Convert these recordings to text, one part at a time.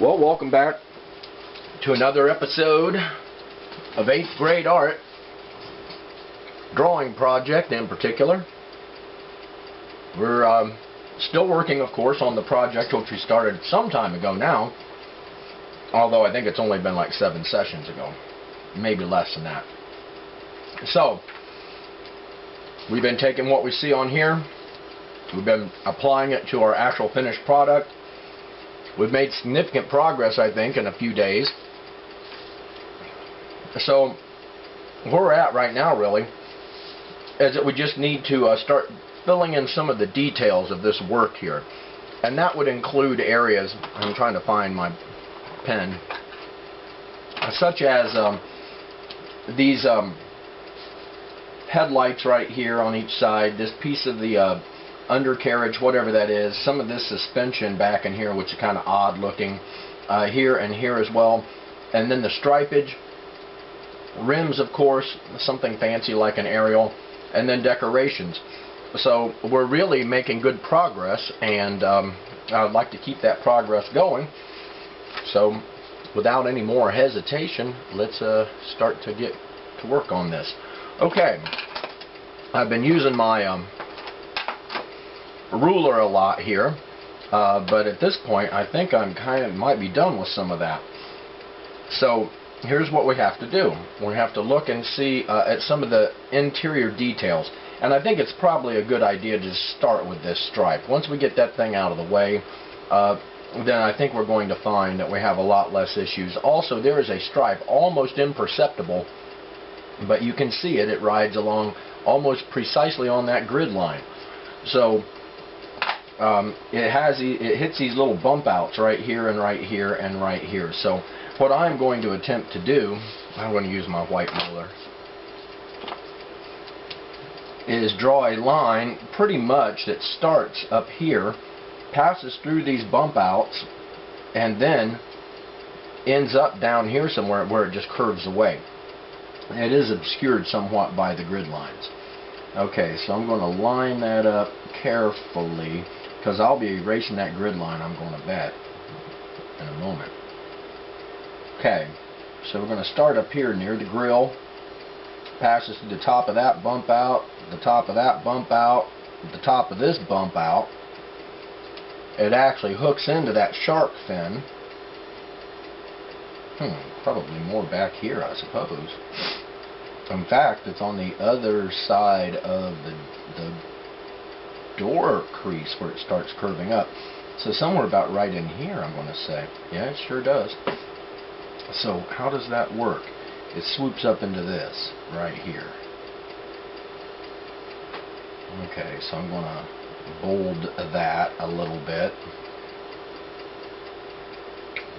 Well, welcome back to another episode of 8th grade art, drawing project in particular. We're still working, of course, on the project which we started some time ago now, although I think it's only been like 7 sessions ago, maybe less than that. So, we've been taking what we see on here, we've been applying it to our actual finished product. We've made significant progress, I think, in a few days. So, where we're at right now, really, is that we just need to start filling in some of the details of this work here. And that would include areas, I'm trying to find my pen, such as these headlights right here on each side, this piece of the undercarriage, whatever that is, some of this suspension back in here, which is kind of odd looking, here and here as well, and then the stripage, rims, of course, something fancy like an aerial, and then decorations. So we're really making good progress, and I'd like to keep that progress going. So without any more hesitation, let's start to get to work on this. Okay, I've been using my ruler a lot here, but at this point I think I'm might be done with some of that. So here's what we have to do. We have to look and see at some of the interior details, and I think it's probably a good idea to start with this stripe. Once we get that thing out of the way, then I think we're going to find that we have a lot less issues. Also, there is a stripe almost imperceptible, but you can see it. It rides along almost precisely on that grid line. So it hits these little bump outs right here and right here and right here. So what I'm going to attempt to do, I'm going to use my white ruler, is draw a line pretty much that starts up here, passes through these bump outs, and then ends up down here somewhere where it just curves away. It is obscured somewhat by the grid lines. Okay, so I'm going to line that up carefully, because I'll be erasing that grid line, I'm going to bet, in a moment. Okay, so we're going to start up here near the grill, passes to the top of that bump out, the top of that bump out, the top of this bump out. It actually hooks into that shark fin. Probably more back here, I suppose. In fact, it's on the other side of the door crease where it starts curving up. So somewhere about right in here, I'm going to say. Yeah, it sure does. So how does that work? It swoops up into this right here. Okay, so I'm going to bold that a little bit.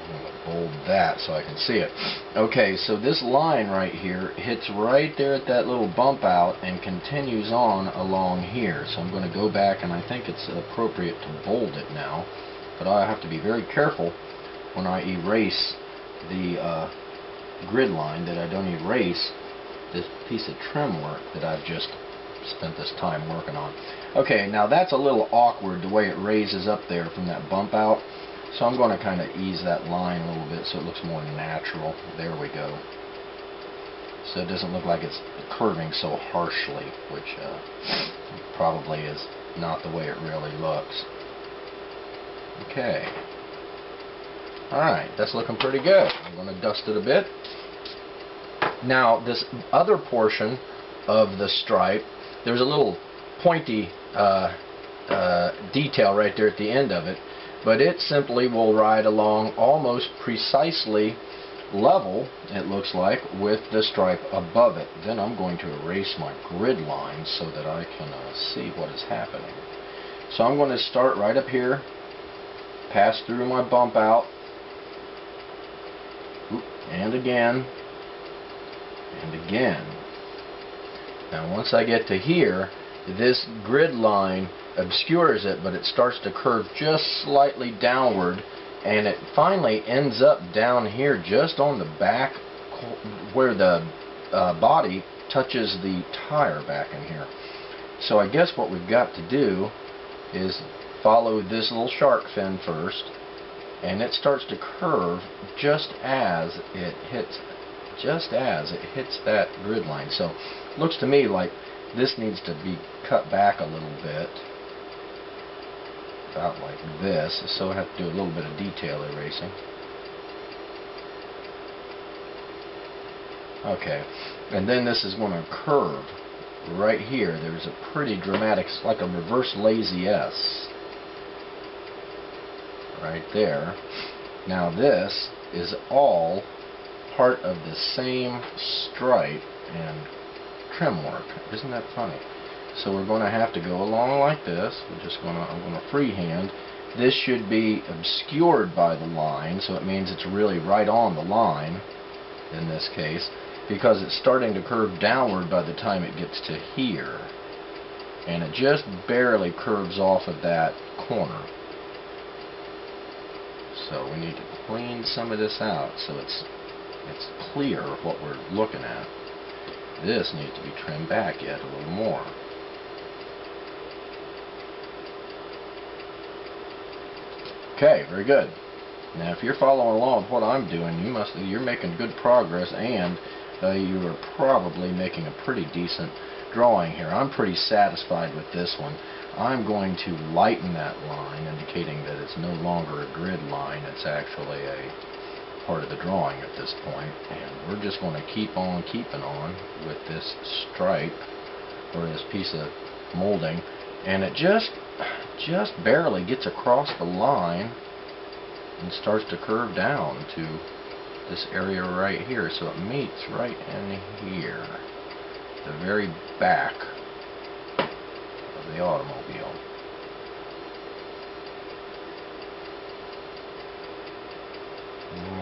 I'm going to bold that so I can see it. Okay, so this line right here hits right there at that little bump out and continues on along here. So I'm going to go back, and I think it's appropriate to bold it now, but I have to be very careful when I erase the grid line that I don't erase this piece of trim work that I've just spent this time working on. Okay, now that's a little awkward the way it raises up there from that bump out, so I'm going to kind of ease that line a little bit so it looks more natural. There we go. So it doesn't look like it's curving so harshly, which probably is not the way it really looks. Okay. Alright, that's looking pretty good. I'm going to dust it a bit. Now, this other portion of the stripe, there's a little pointy detail right there at the end of it, but it simply will ride along almost precisely level, it looks like, with the stripe above it. Then I'm going to erase my grid lines so that I can see what is happening. So I'm going to start right up here, pass through my bump out, and again, and again. Now once I get to here, this grid line obscures it, but it starts to curve just slightly downward, and it finally ends up down here just on the back where the body touches the tire back in here. So I guess what we've got to do is follow this little shark fin first, and it starts to curve just as it hits that grid line. So it looks to me like this needs to be cut back a little bit, about like this, so I have to do a little bit of detail erasing. Okay, and then this is going to curve right here. There's a pretty dramatic, it's like a reverse lazy S right there. Now this is all part of the same stripe and trim work. Isn't that funny? So we're going to have to go along like this. I'm going to freehand. This should be obscured by the line, so it means it's really right on the line in this case, because it's starting to curve downward by the time it gets to here, and it just barely curves off of that corner. So we need to clean some of this out so it's clear what we're looking at. This needs to be trimmed back yet a little more. Okay, very good. Now if you're following along with what I'm doing, you're making good progress, and you are probably making a pretty decent drawing here. I'm pretty satisfied with this one. I'm going to lighten that line, indicating that it's no longer a grid line, it's actually a part of the drawing at this point, and we're just going to keep on keeping on with this stripe, or this piece of molding, and it just barely gets across the line and starts to curve down to this area right here. So it meets right in here, the very back of the automobile.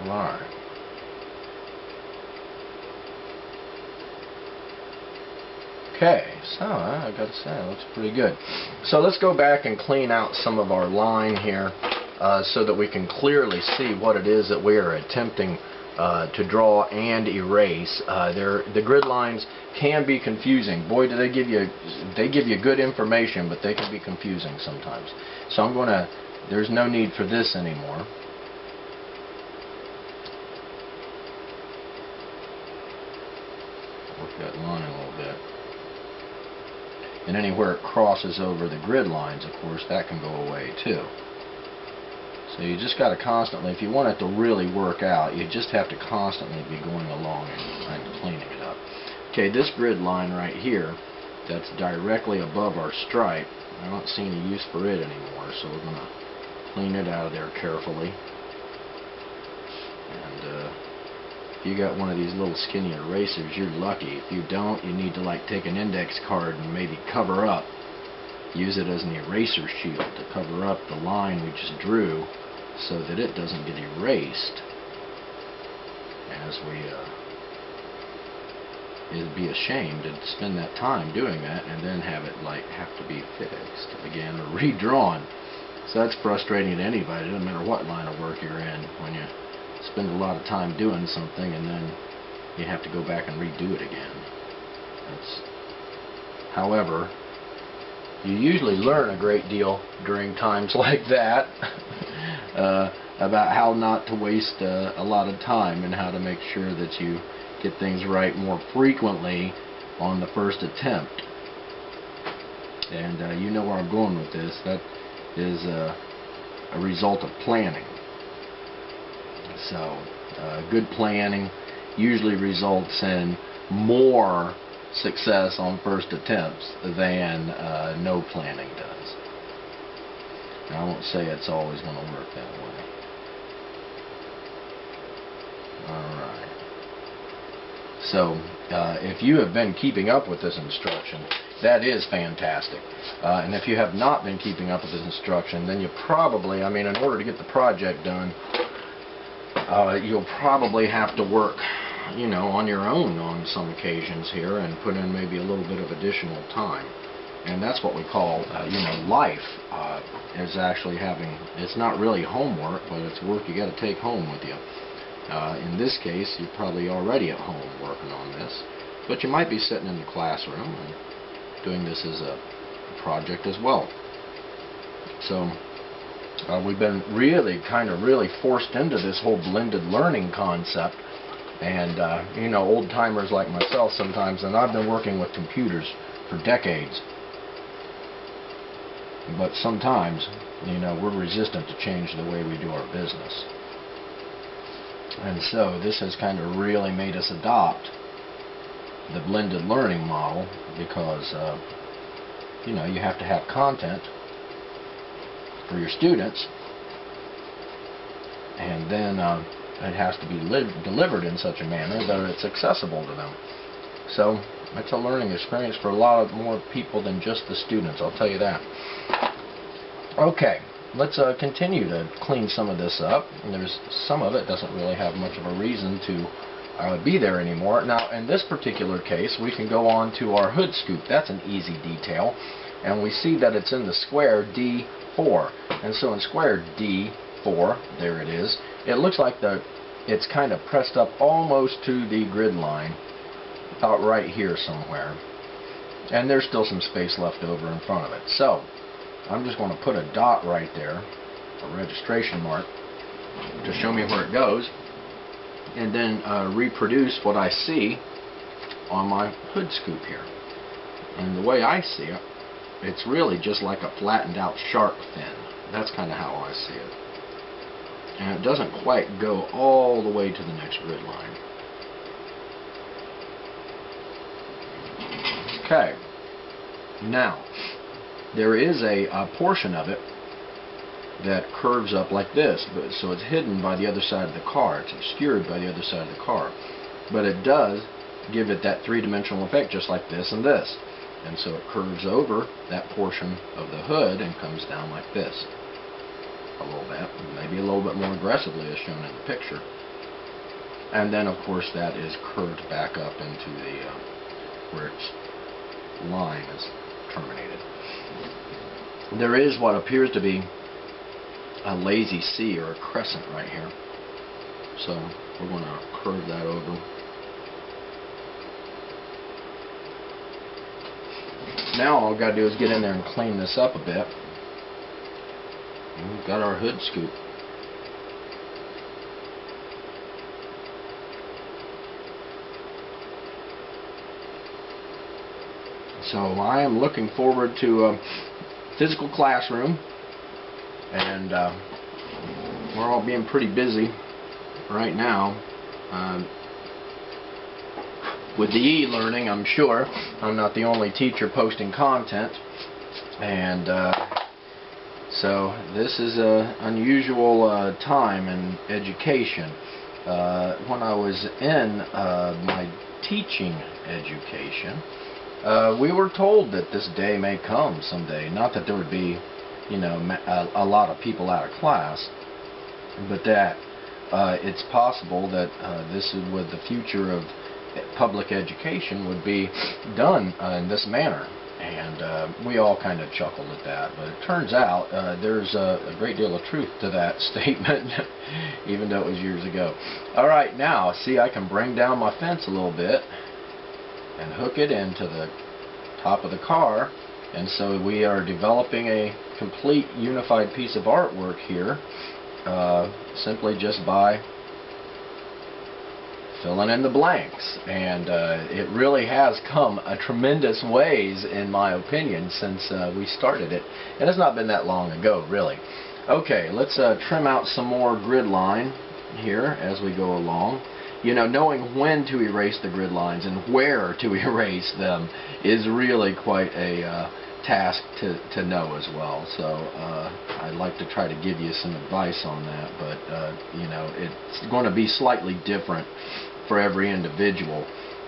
Alright. Okay, so I gotta say, it looks pretty good. So let's go back and clean out some of our line here so that we can clearly see what it is that we are attempting to draw and erase. The grid lines can be confusing. Boy, do they give you good information, but they can be confusing sometimes. So there's no need for this anymore. Work that line a little bit. And anywhere it crosses over the grid lines, of course, that can go away too. So you just got to constantly, if you want it to really work out, you just have to constantly be going along and cleaning it up. Okay, this grid line right here, that's directly above our stripe, I don't see any use for it anymore, so we're going to clean it out of there carefully. And if you got one of these little skinny erasers, you're lucky. If you don't, you need to like take an index card and maybe cover up, use it as an eraser shield to cover up the line we just drew, so that it doesn't get erased as it'd be a shame to spend that time doing that and then have it have to be fixed again or redrawn. So that's frustrating to anybody. It doesn't matter what line of work you're in, when you spend a lot of time doing something and then you have to go back and redo it again. However, you usually learn a great deal during times like that about how not to waste a lot of time and how to make sure that you get things right more frequently on the first attempt. And you know where I'm going with this. That is a result of planning. So good planning usually results in more success on first attempts than no planning does. Now, I won't say it's always going to work that way. Alright. So if you have been keeping up with this instruction, that is fantastic. And if you have not been keeping up with this instruction, then you probably, I mean, in order to get the project done, you'll probably have to work, you know, on your own on some occasions here and put in maybe a little bit of additional time. And that's what we call, you know, life is actually having, it's not really homework, but it's work you got to take home with you. In this case, you're probably already at home working on this, but you might be sitting in the classroom and doing this as a project as well. So We've been really forced into this whole blended learning concept. And, you know, old-timers like myself sometimes, and I've been working with computers for decades. But sometimes, you know, we're resistant to change the way we do our business. And so this has kind of really made us adopt the blended learning model because, you know, you have to have content for your students, and then it has to be delivered in such a manner that it's accessible to them. So it's a learning experience for a lot more people than just the students, I'll tell you that. Okay, let's continue to clean some of this up. And there's some of it doesn't really have much of a reason to be there anymore. Now, in this particular case, we can go on to our hood scoop. That's an easy detail. And we see that it's in the square D4. And so in square D4, there it is, it looks like it's kind of pressed up almost to the grid line, about right here somewhere. And there's still some space left over in front of it. So I'm just going to put a dot right there, a registration mark, to show me where it goes, and then reproduce what I see on my hood scoop here. And the way I see it, it's really just like a flattened out shark fin. That's kind of how I see it. And it doesn't quite go all the way to the next grid line. Okay. Now, there is a portion of it that curves up like this, but so it's hidden by the other side of the car. It's obscured by the other side of the car. But it does give it that three-dimensional effect, just like this and this. And so it curves over that portion of the hood and comes down like this. A little bit, maybe a little bit more aggressively as shown in the picture. And then, of course, that is curved back up into the where its line is terminated. There is what appears to be a lazy C or a crescent right here. So we're going to curve that over. Now all we've got to do is get in there and clean this up a bit. And we've got our hood scoop. So I am looking forward to a physical classroom, and we're all being pretty busy right now with the e-learning, I'm sure. I'm not the only teacher posting content, and so this is an unusual time in education. When I was in my teaching education, we were told that this day may come someday. Not that there would be, you know, a lot of people out of class, but that it's possible that this is what the future of public education would be done in this manner. And we all kind of chuckled at that, but it turns out there's a great deal of truth to that statement, even though it was years ago. Alright, now, see, I can bring down my fence a little bit and hook it into the top of the car, and so we are developing a complete unified piece of artwork here, simply just by filling in the blanks. And it really has come a tremendous ways, in my opinion, since we started it, and it's not been that long ago, really. Okay, let's trim out some more grid line here as we go along. You know, knowing when to erase the grid lines and where to erase them is really quite a task to know as well. So I'd like to try to give you some advice on that, but you know, it's going to be slightly different for every individual,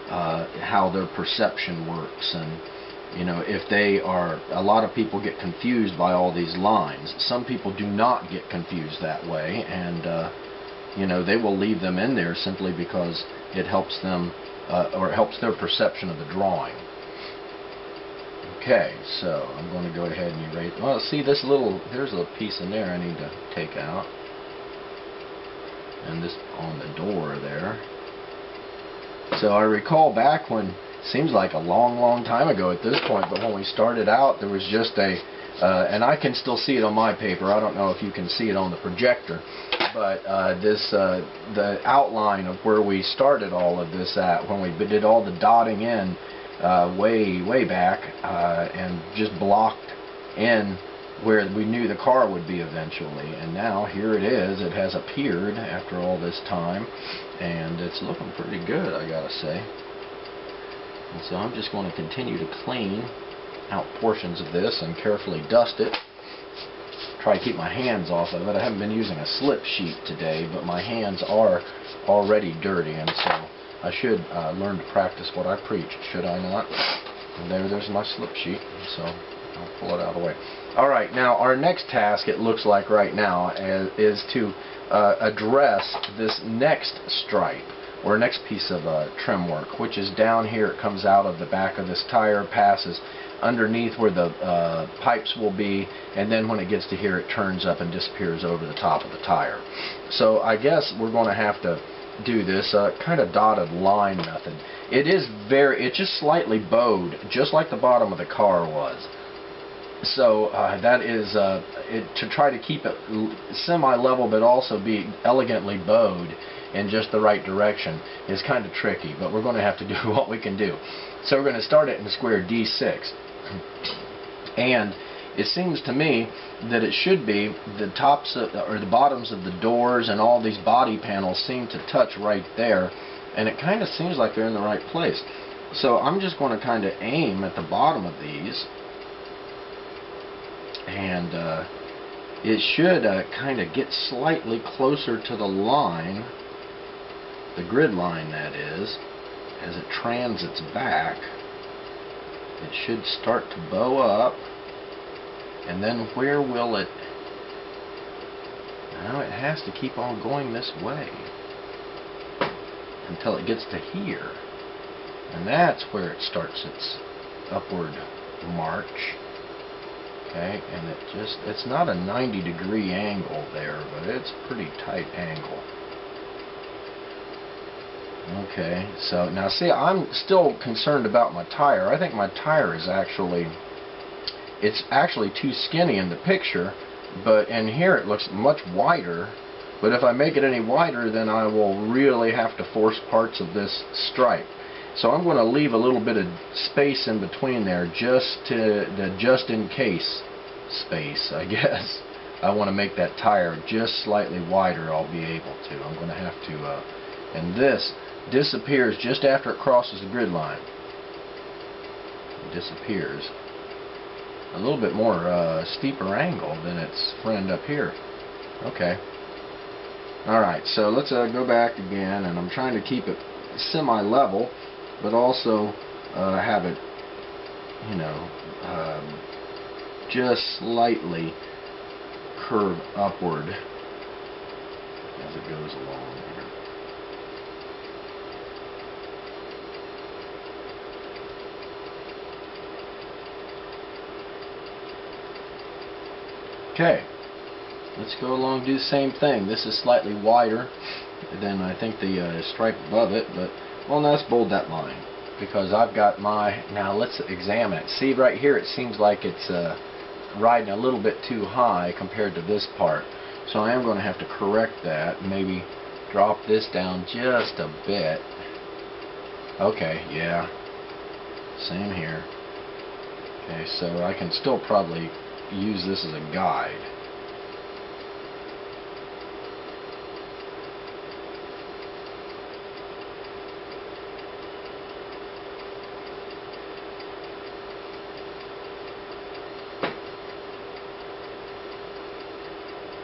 how their perception works. And you know, if they are, a lot of people get confused by all these lines. Some people do not get confused that way, and you know, they will leave them in there simply because it helps them, or it helps their perception of the drawing. Okay, so I'm going to go ahead and erase. Well, see this little, there's a piece in there I need to take out, and this on the door there. So I recall back when, seems like a long time ago at this point, but when we started out, there was just a and I can still see it on my paper. I don't know if you can see it on the projector, but the outline of where we started all of this at, when we did all the dotting in way back, and just blocked in where we knew the car would be eventually. And now here it is. It has appeared after all this time, and it's looking pretty good, I gotta say. And so I'm just going to continue to clean out portions of this and carefully dust it. Try to keep my hands off of it. I haven't been using a slip sheet today, but my hands are already dirty, and so I should learn to practice what I preach, should I not? And there's my slip sheet, so I'll pull it out of the way. Alright, now our next task, it looks like right now, is to address this next stripe, or next piece of trim work, which is down here. It comes out of the back of this tire, passes underneath where the pipes will be, and then when it gets to here it turns up and disappears over the top of the tire. So I guess we're going to have to do this kind of dotted line method. It's just slightly bowed, just like the bottom of the car was. So that is to try to keep it semi-level but also be elegantly bowed in just the right direction is kind of tricky, but we're going to have to do what we can do. So we're going to start it in square D6, and it seems to me that it should be the tops or the bottoms of the doors and all these body panels seem to touch right there, and it kind of seems like they're in the right place. So I'm just going to kind of aim at the bottom of these, and it should kind of get slightly closer to the line, the grid line that is, as it transits back. It should start to bow up, and then where will it? Now it has to keep on going this way until it gets to here, and that's where it starts its upward march. Okay, and it's not a 90-degree angle there, but it's a pretty tight angle. Okay, so now see, I'm still concerned about my tire. I think my tire is it's actually too skinny in the picture, but in here it looks much wider. But if I make it any wider, then I will really have to force parts of this stripe. So I'm going to leave a little bit of space in between there, just in case space, I guess. I want to make that tire just slightly wider. I'll be able to. I'm going to have to, and this disappears just after it crosses the grid line. It disappears. A little bit more steeper angle than its friend up here. Okay. Alright, so let's go back again, and I'm trying to keep it semi-level, but also have it, you know, just slightly curve upward as it goes along here. Okay, let's go along and do the same thing. This is slightly wider than I think the stripe above it, but well, now let's bold that line because I've got my. Now let's examine it. See right here, it seems like it's riding a little bit too high compared to this part. So I am going to have to correct that. Maybe drop this down just a bit. Okay, yeah, same here. Okay, so I can still probably use this as a guide.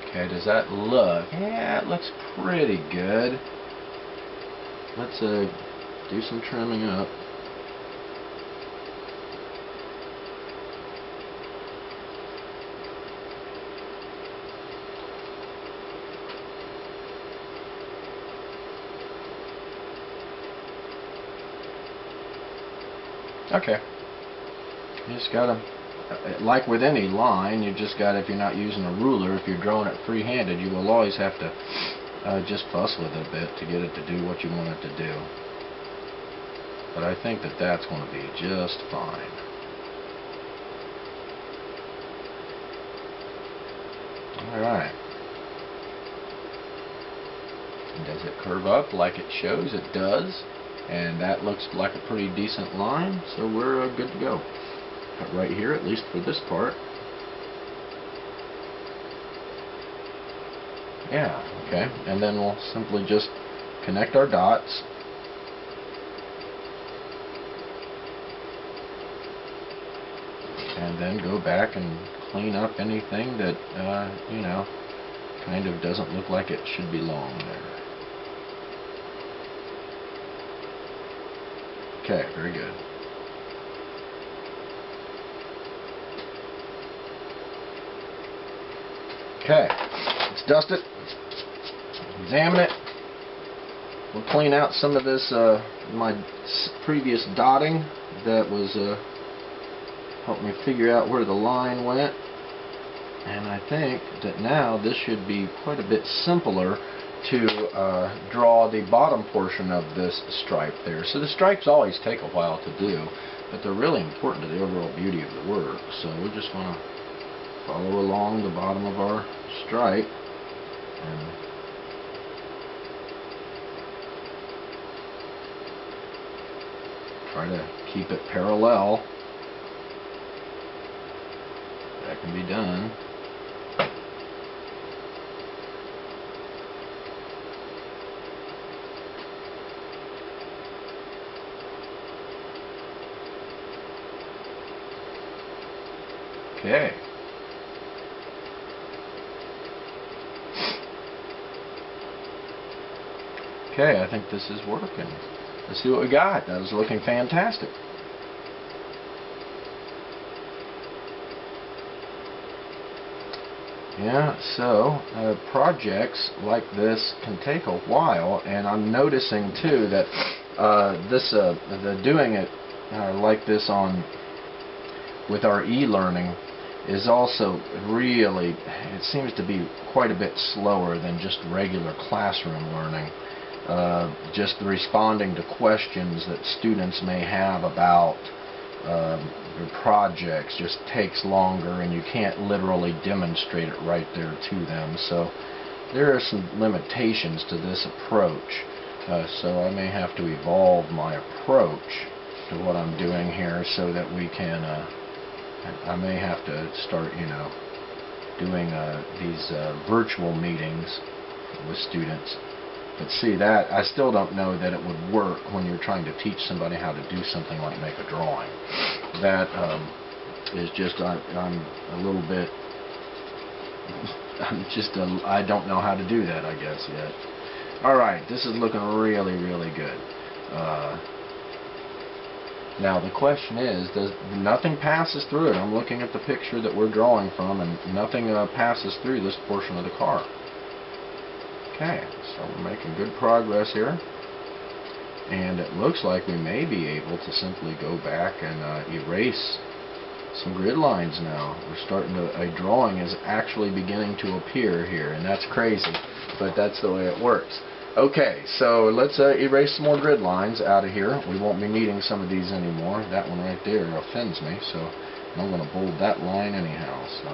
Okay, does that look? Yeah, it looks pretty good. Let's do some trimming up. Okay. You just gotta, like with any line, you just gotta, if you're not using a ruler, if you're drawing it free-handed, you will always have to just fuss with it a bit to get it to do what you want it to do. But I think that that's going to be just fine. Alright. Does it curve up like it shows? It does. And that looks like a pretty decent line, so we're good to go. Cut right here, at least for this part. Yeah, okay. And then we'll simply just connect our dots. And then go back and clean up anything that, you know, kind of doesn't look like it should belong there. Okay, very good. Okay, let's dust it, examine it. We'll clean out some of this, my previous dotting that was helped me figure out where the line went. And I think that now this should be quite a bit simpler to draw the bottom portion of this stripe there. So the stripes always take a while to do, but they're really important to the overall beauty of the work. So we're just going to follow along the bottom of our stripe and try to keep it parallel. That can be done. Okay. Okay, I think this is working. Let's see what we got. That was looking fantastic. Yeah, so projects like this can take a while, and I'm noticing too that the doing it like this on with our e-learning is also really, it seems to be quite a bit slower than just regular classroom learning. Just responding to questions that students may have about your projects just takes longer, and you can't literally demonstrate it right there to them. So there are some limitations to this approach. So I may have to evolve my approach to what I'm doing here so that we can I may have to start, you know, doing these virtual meetings with students. But see, that I still don't know that it would work when you're trying to teach somebody how to do something like make a drawing. That is just, I'm a little bit, I don't know how to do that, I guess, yet. Alright, this is looking really, really good. Now the question is, nothing passes through it. I'm looking at the picture that we're drawing from, and nothing passes through this portion of the car. Okay, so we're making good progress here, and it looks like we may be able to simply go back and erase some grid lines now. We're starting to, a drawing is actually beginning to appear here, and that's crazy, but that's the way it works. Okay, so let's erase some more grid lines out of here. We won't be needing some of these anymore. That one right there offends me, so I'm going to bold that line anyhow. So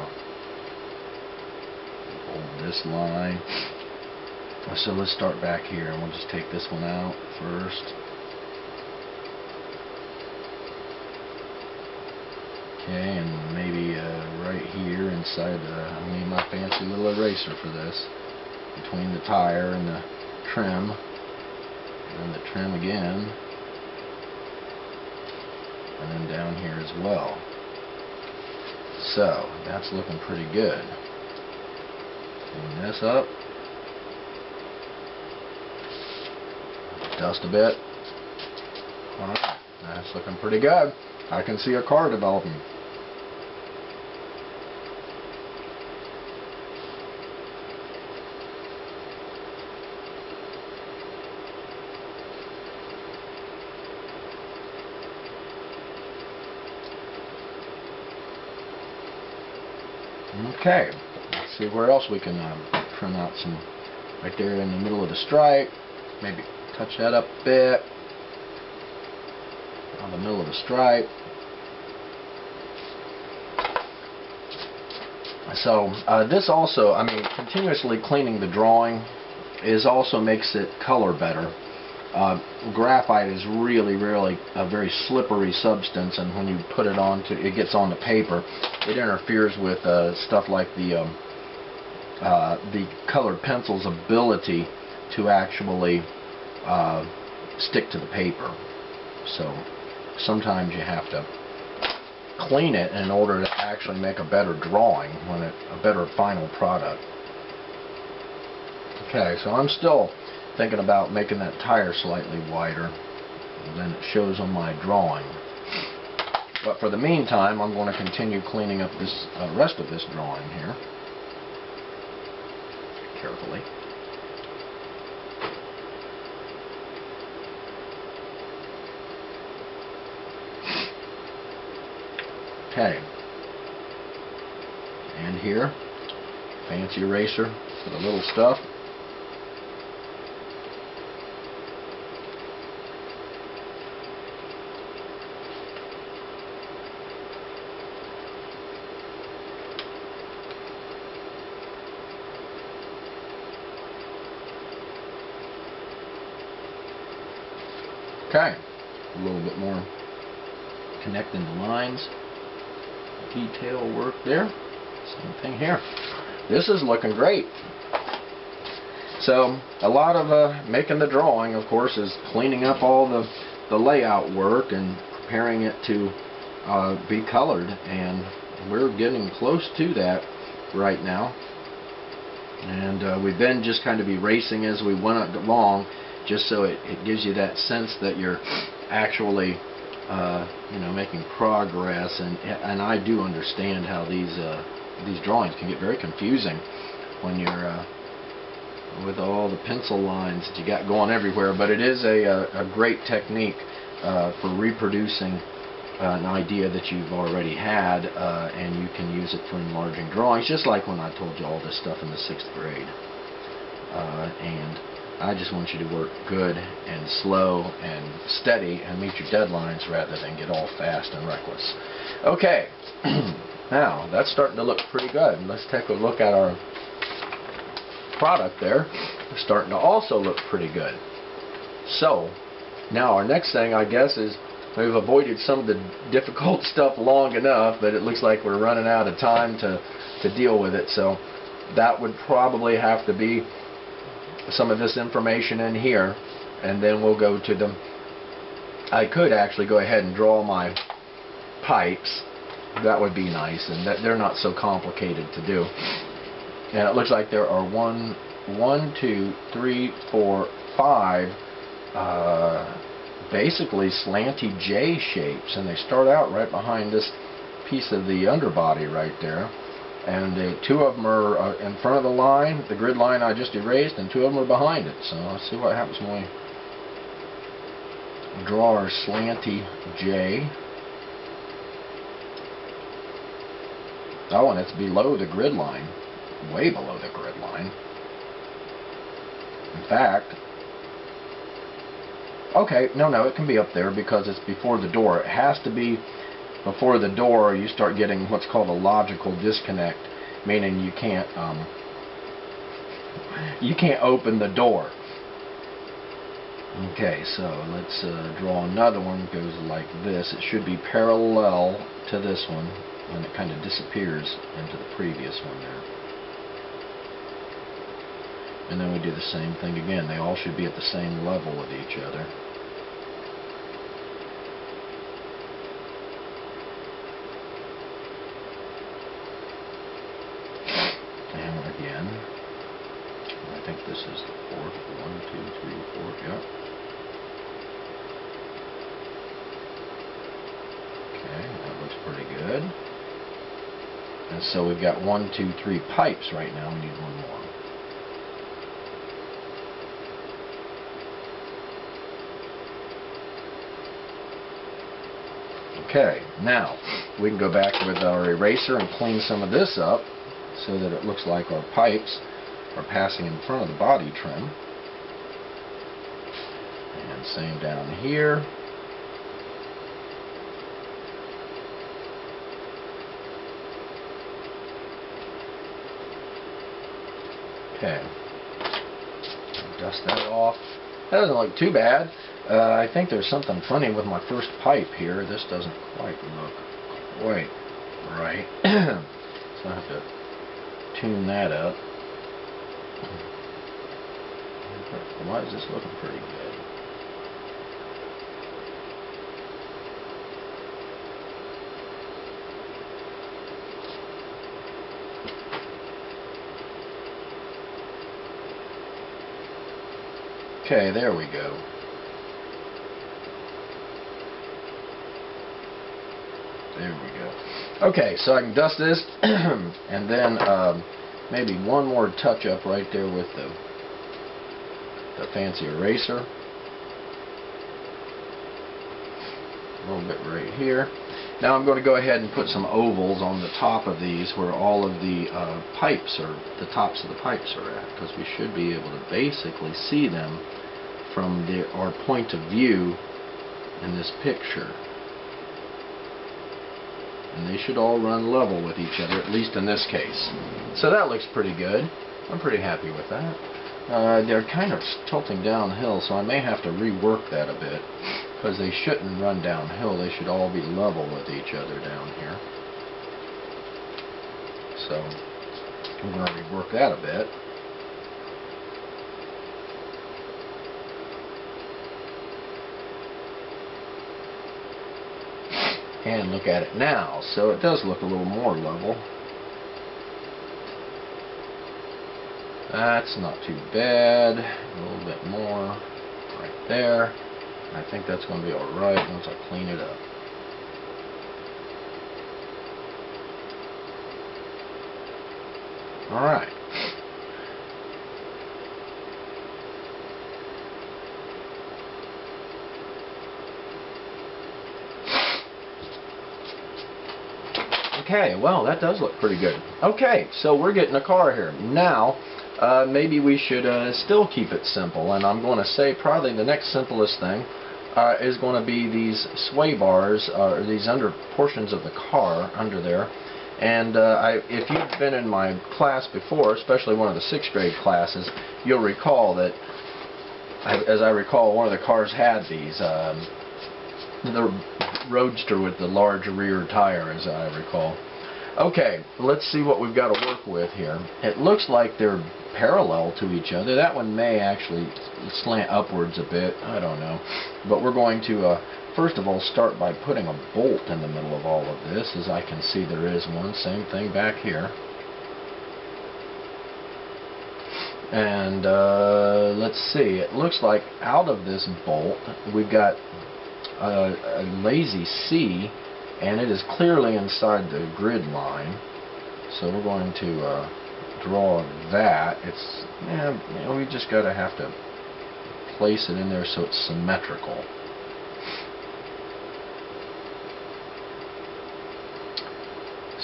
bold this line. So let's start back here, and we'll just take this one out first. Okay, and maybe right here inside, I need my fancy little eraser for this, between the tire and the trim, and the trim again, and then down here as well. So that's looking pretty good. Clean this up, dust a bit. Alright, that's looking pretty good. I can see a car developing. Okay, let's see where else we can trim out some right there in the middle of the stripe. Maybe touch that up a bit on the middle of the stripe. So this also, I mean, continuously cleaning the drawing also makes it color better. Graphite is really a very slippery substance, and when you put it onto, it gets on the paper, it interferes with stuff like the colored pencil's ability to actually stick to the paper. So sometimes you have to clean it in order to actually make a better drawing, a better final product. Okay, so I'm still thinking about making that tire slightly wider than it shows on my drawing. But for the meantime, I'm going to continue cleaning up this rest of this drawing here carefully. Okay, and here, fancy eraser for the little stuff. Okay, a little bit more connecting the lines. Detail work there. Same thing here. This is looking great. So a lot of making the drawing, of course, is cleaning up all the layout work and preparing it to be colored, and we're getting close to that right now. And we've been just kind of erasing as we went along, just so it gives you that sense that you're actually you know, making progress. And I do understand how these drawings can get very confusing when you're with all the pencil lines that you got going everywhere. But it is a great technique for reproducing an idea that you've already had, and you can use it for enlarging drawings, just like when I told you all this stuff in the 6th grade. And I just want you to work good and slow and steady and meet your deadlines rather than get all fast and reckless. Okay, now that's starting to look pretty good. Let's take a look at our product there. It's starting to also look pretty good. So now our next thing, I guess, is we've avoided some of the difficult stuff long enough, but it looks like we're running out of time to deal with it. So that would probably have to be some of this information in here, and then we'll go to them. I could actually go ahead and draw my pipes. That would be nice, and they're not so complicated to do. And it looks like there are 1, 2, 3, 4, 5 basically slanty J shapes, and they start out right behind this piece of the underbody right there. And 2 of them are in front of the line, the grid line I just erased, and 2 of them are behind it. So let's see what happens when we draw our slanty J. Oh, and it's below the grid line, way below the grid line. In fact, okay, no, it can be up there because it's before the door. It has to be before the door, or you start getting what's called a logical disconnect, meaning you can't open the door. Okay, so let's draw another one that goes like this. It should be parallel to this one, and it kind of disappears into the previous one there. And then we do the same thing again. They all should be at the same level with each other. And again, I think this is the 4th. 1, 2, 3, 4. Yep. Okay, that looks pretty good. And so we've got 1, 2, 3 pipes right now. We need one more. Okay, now we can go back with our eraser and clean some of this up so that it looks like our pipes are passing in front of the body trim. And same down here. Okay. Dust that off. That doesn't look too bad. I think there's something funny with my first pipe here. This doesn't quite look quite right. So I have to tune that up. Why is this looking pretty good? Okay, there we go. There we go. Okay, so I can dust this, and then maybe one more touch up right there with the fancy eraser. A little bit right here. Now I'm going to go ahead and put some ovals on the top of these where all of the pipes are, the tops of the pipes are at, because we should be able to basically see them from our point of view in this picture. And they should all run level with each other, at least in this case. So that looks pretty good. I'm pretty happy with that. They're kind of tilting downhill, so I may have to rework that a bit, because they shouldn't run downhill. They should all be level with each other down here. So I'm going to rework that a bit. And look at it now. So it does look a little more level. That's not too bad. A little bit more right there. I think that's going to be alright once I clean it up. Alright. Okay, well, that does look pretty good. Okay, so we're getting a car here. Now, maybe we should still keep it simple, and I'm going to say probably the next simplest thing is going to be these sway bars, or these under portions of the car under there. And if you've been in my class before, especially one of the 6th grade classes, you'll recall that, as I recall, one of the cars had these, the Roadster with the large rear tire, as I recall. Okay, let's see what we've got to work with here. It looks like they're parallel to each other. That one may actually slant upwards a bit, I don't know. But we're going to, first of all, start by putting a bolt in the middle of all of this. As I can see, there is one. Same thing back here. And let's see, it looks like out of this bolt, we've got a lazy C, and it is clearly inside the grid line. So we're going to draw that. It's, you know, we just gotta have to place it in there so it's symmetrical.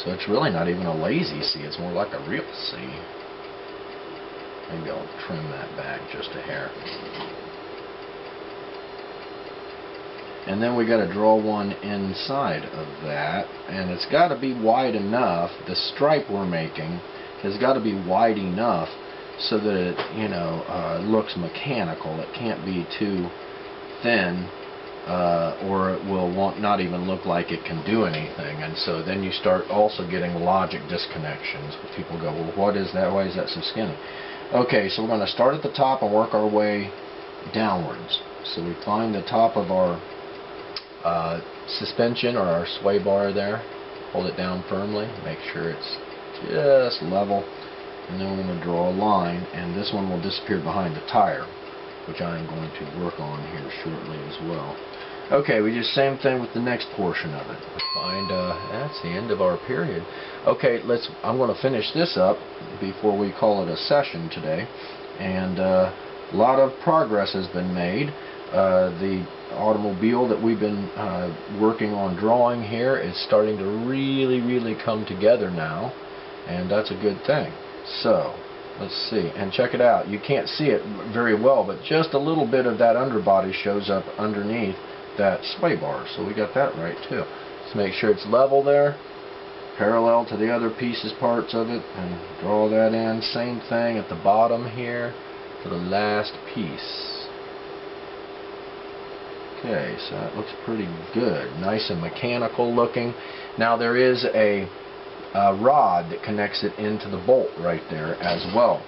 So it's really not even a lazy C, it's more like a real C. Maybe I'll trim that back just a hair. And then we got to draw one inside of that, and it's got to be wide enough. The stripe we're making has got to be wide enough so that it, you know, looks mechanical. It can't be too thin, or it will not even look like it can do anything. And so then you start also getting logic disconnections. People go, well, what is that? Why is that so skinny? Okay, so we're going to start at the top and work our way downwards. So we find the top of our suspension or our sway bar there, hold it down firmly, make sure it's just level, and then we're going to draw a line, and this one will disappear behind the tire, which I'm going to work on here shortly as well. Okay, we do the same thing with the next portion of it. We find that's the end of our period. Okay, I'm going to finish this up before we call it a session today, and a lot of progress has been made. The automobile that we've been working on drawing here is starting to really come together now, and that's a good thing. So let's see, and check it out. You can't see it very well, but just a little bit of that underbody shows up underneath that sway bar, so we got that right too. Let's make sure it's level there, parallel to the other pieces, parts of it, and draw that in. Same thing at the bottom here for the last piece. Okay, so that looks pretty good. Nice and mechanical looking. Now there is a rod that connects it into the bolt right there as well.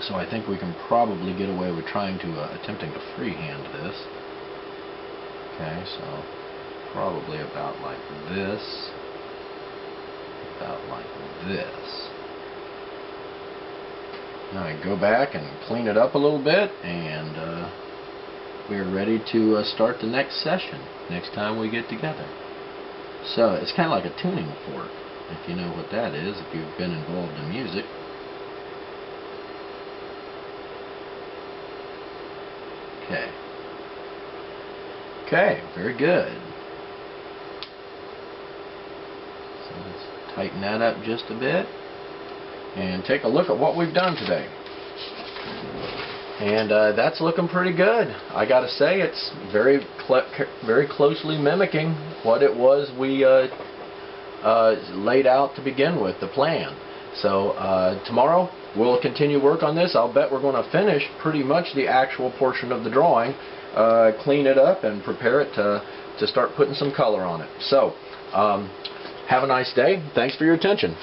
So I think we can probably get away with attempting to freehand this. Okay, so probably about like this. About like this. Now I go back and clean it up a little bit, and we're ready to start the next session next time we get together. So it's kind of like a tuning fork, if you know what that is, if you've been involved in music. Okay. Okay, very good. So let's tighten that up just a bit and take a look at what we've done today. And that's looking pretty good. I gotta say, it's very closely mimicking what it was we laid out to begin with, the plan. So tomorrow we'll continue work on this. I'll bet we're going to finish pretty much the actual portion of the drawing, clean it up, and prepare it to start putting some color on it. So have a nice day. Thanks for your attention.